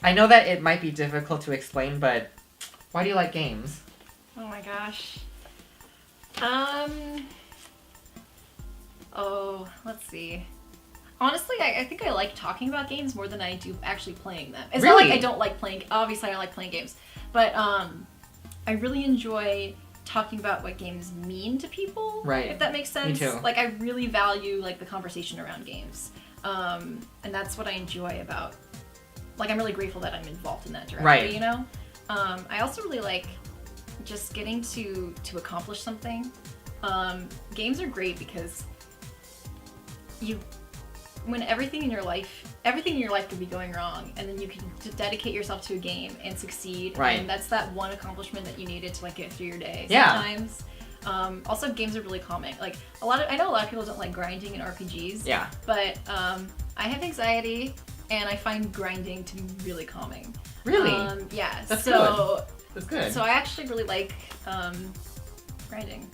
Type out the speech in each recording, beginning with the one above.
I know that it might be difficult to explain, but why do you like games? Oh my gosh. Let's see. Honestly, I think I like talking about games more than I do actually playing them. It's Really? not like I don't like playing. Obviously, I like playing games, but I really enjoy talking about what games mean to people. Right. If that makes sense. Me too. Like I really value like the conversation around games, and that's what I enjoy about. Like I'm really grateful that I'm involved in that directly. Right. You know. I also really like just getting to accomplish something. Games are great because when everything in your life could be going wrong, and then you can just dedicate yourself to a game and succeed. Right. And that's that one accomplishment that you needed to like get through your day. Yeah. Sometimes. Also, games are really calming. Like I know a lot of people don't like grinding in RPGs. Yeah. But I have anxiety, and I find grinding to be really calming. Really? Yeah. That's good. That's good. So I actually really like grinding.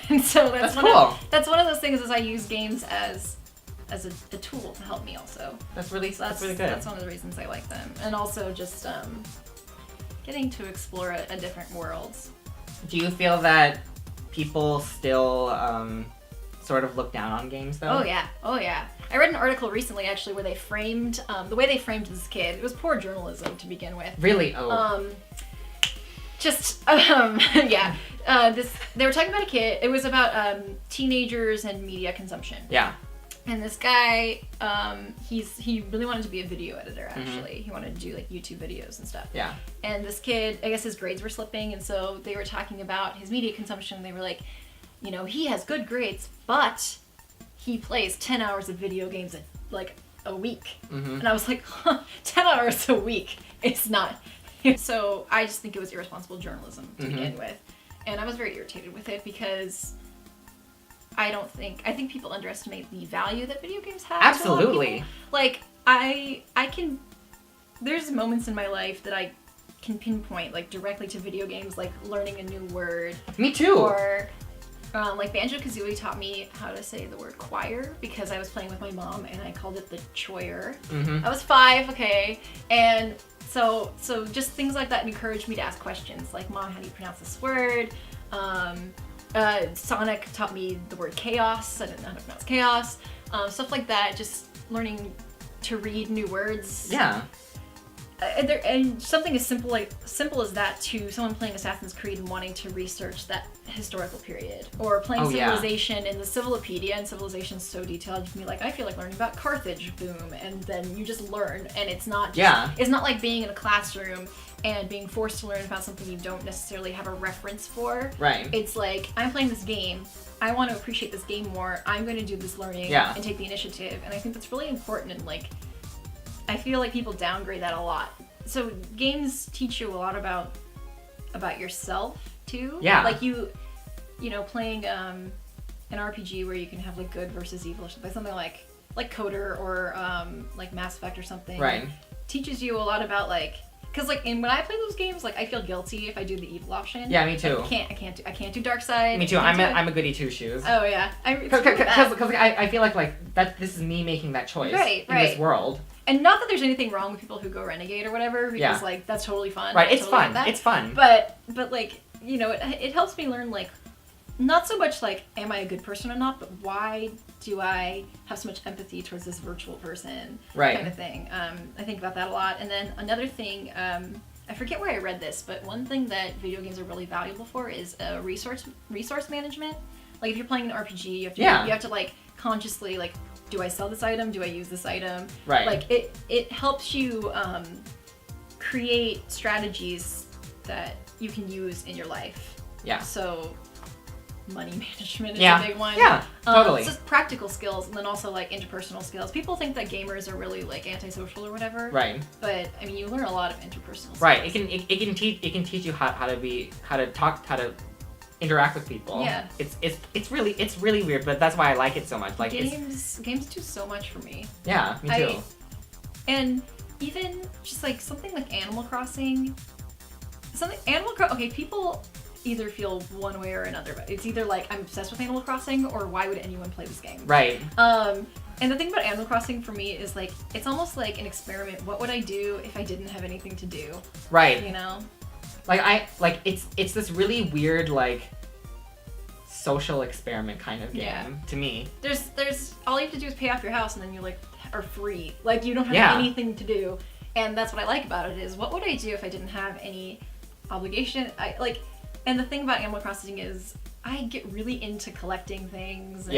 And so That's cool. That's one of those things is I use games as a tool to help me also. That's really good. That's one of the reasons I like them. And also just getting to explore a different world. Do you feel that people still sort of look down on games though? Oh yeah. I read an article recently actually where they framed the way they framed this kid. It was poor journalism to begin with. Really? Oh. Yeah. They were talking about a kid. It was about teenagers and media consumption. Yeah. And this guy, he really wanted to be a video editor, actually. He wanted to do, like, YouTube videos and stuff. Yeah. And this kid, I guess his grades were slipping, and so they were talking about his media consumption. They were like, you know, he has good grades, but he plays 10 hours of video games, a week. Mm-hmm. And I was like, 10 hours a week is not... So I just think it was irresponsible journalism to begin with. And I was very irritated with it because... I think people underestimate the value that video games have. Absolutely. To a lot of people. Like, I can, there's moments in my life that I can pinpoint, like, directly to video games, like learning a new word. Me too. Or, like, Banjo-Kazooie taught me how to say the word choir because I was playing with my mom and I called it the choir. I was 5, okay, and so just things like that encouraged me to ask questions, like, Mom, how do you pronounce this word? Sonic taught me the word chaos. I didn't know how to pronounce chaos. Stuff like that. Just learning to read new words. Yeah. And something as simple as that to someone playing Assassin's Creed and wanting to research that historical period, or playing Civilization in the Civilopedia, and Civilization's so detailed you can be like, I feel like learning about Carthage, boom, and then you just learn, and it's not it's not like being in a classroom and being forced to learn about something you don't necessarily have a reference for. Right. It's like, I'm playing this game, I want to appreciate this game more, I'm going to do this learning and take the initiative, and I think that's really important, and like, I feel like people downgrade that a lot. So games teach you a lot about yourself too. Yeah. Like you know, playing an RPG where you can have like good versus evil, something like Coder or like Mass Effect or something. Right. Teaches you a lot about like, because like when I play those games, like I feel guilty if I do the evil option. Yeah, me too. Like, I can't do dark side. Me too. I'm a goody two shoes. Oh yeah. Because I feel like that this is me making that choice in this world. And not that there's anything wrong with people who go renegade or whatever, because like that's totally fun. Right, it's fun. It's fun. But like, you know, it helps me learn like, not so much like, am I a good person or not, but why do I have so much empathy towards this virtual person, kind of thing. I think about that a lot. And then another thing, I forget where I read this, but one thing that video games are really valuable for is resource management. Like if you're playing an RPG, you have to like consciously like, do I sell this item? Do I use this item? Right. Like it helps you create strategies that you can use in your life. Yeah. So money management is a big one. Yeah, totally. It's just practical skills, and then also like interpersonal skills. People think that gamers are really like antisocial or whatever. Right. But I mean, you learn a lot of interpersonal skills. Right. It can teach you how to talk, how to interact with people. Yeah. It's really weird, but that's why I like it so much. Like games do so much for me. Yeah, me too. And even just like something like Animal Crossing. Okay, people either feel one way or another, but it's either like I'm obsessed with Animal Crossing or why would anyone play this game? Right. And the thing about Animal Crossing for me is like, it's almost like an experiment. What would I do if I didn't have anything to do? Right. You know? It's this really weird, like, social experiment kind of game to me. There's all you have to do is pay off your house and then you like are free. Like you don't have anything to do. And that's what I like about it is what would I do if I didn't have any obligation? And the thing about Animal Crossing is I get really into collecting things.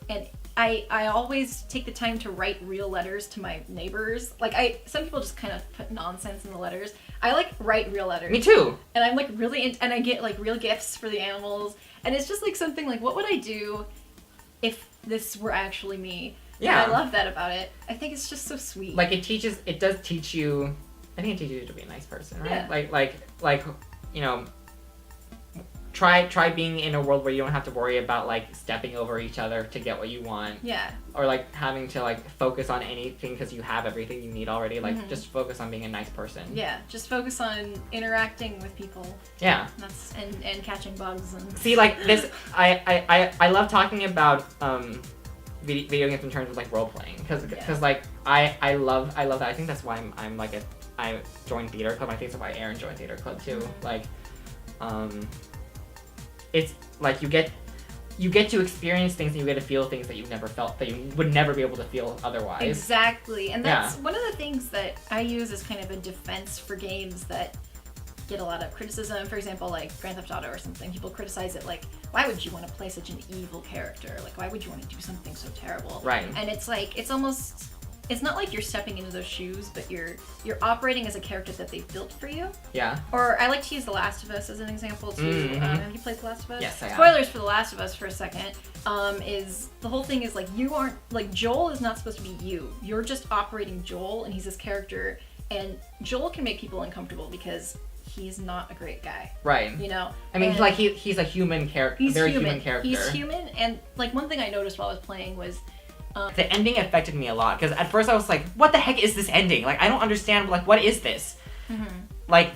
And I always take the time to write real letters to my neighbors. Like some people just kind of put nonsense in the letters. I like write real letters. Me too. And I'm like really and I get like real gifts for the animals. And it's just like something like, what would I do if this were actually me? Yeah. And I love that about it. I think it's just so sweet. Like it does teach you, I think it teaches you to be a nice person, right? Yeah. Like, you know, try being in a world where you don't have to worry about like stepping over each other to get what you want. Yeah. Or like having to like focus on anything because you have everything you need already. Like just focus on being a nice person. Yeah. Just focus on interacting with people. Yeah. And catching bugs and. See, like this, I love talking about video games in terms of like role playing because like I love that. I think that's why I'm like I joined theater club. I think that's why Aaron joined theater club too. Like, it's like you get to experience things and you get to feel things that you've never felt, that you would never be able to feel otherwise. Exactly. And that's one of the things that I use as kind of a defense for games that get a lot of criticism. For example, like Grand Theft Auto or something, people criticize it like, why would you want to play such an evil character? Like, why would you want to do something so terrible? Right. And it's like, it's not like you're stepping into those shoes, but you're operating as a character that they've built for you. Yeah. Or I like to use The Last of Us as an example too. Have you played The Last of Us? Yes, I have. Spoilers for The Last of Us for a second. Is the whole thing is like you aren't like Joel is not supposed to be you. You're just operating Joel, and he's this character, and Joel can make people uncomfortable because he's not a great guy. Right. You know. I mean, he's a human character. He's very human. human character. He's human, and like one thing I noticed while I was playing was. The ending affected me a lot because at first I was like, what the heck is this ending? Like, I don't understand, like, what is this? Like,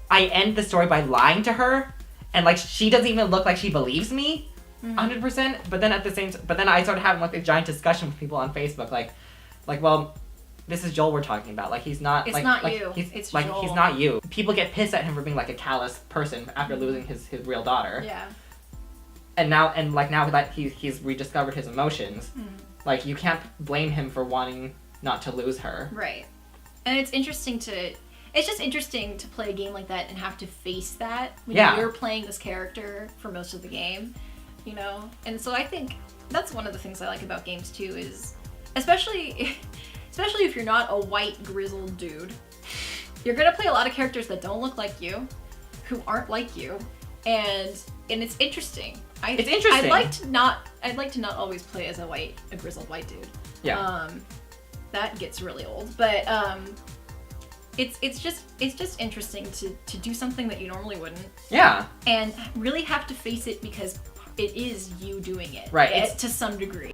I end the story by lying to her, and like, she doesn't even look like she believes me 100%, but then I started having like a giant discussion with people on Facebook, like, well, this is Joel we're talking about. Like, he's not. It's not you. It's like, Joel. he's not you. People get pissed at him for being like a callous person after losing his real daughter. Yeah. And now that he's rediscovered his emotions, like, you can't blame him for wanting not to lose her. Right. And it's just interesting to play a game like that and have to face that when you're playing this character for most of the game, you know? And so I think that's one of the things I like about games too is, especially if you're not a white grizzled dude, you're gonna play a lot of characters that don't look like you, who aren't like you, and it's interesting. It's interesting. I'd like to not always play as a grizzled white dude. Yeah. That gets really old, but it's just interesting to do something that you normally wouldn't. Yeah. And really have to face it because it is you doing it. Right. To some degree.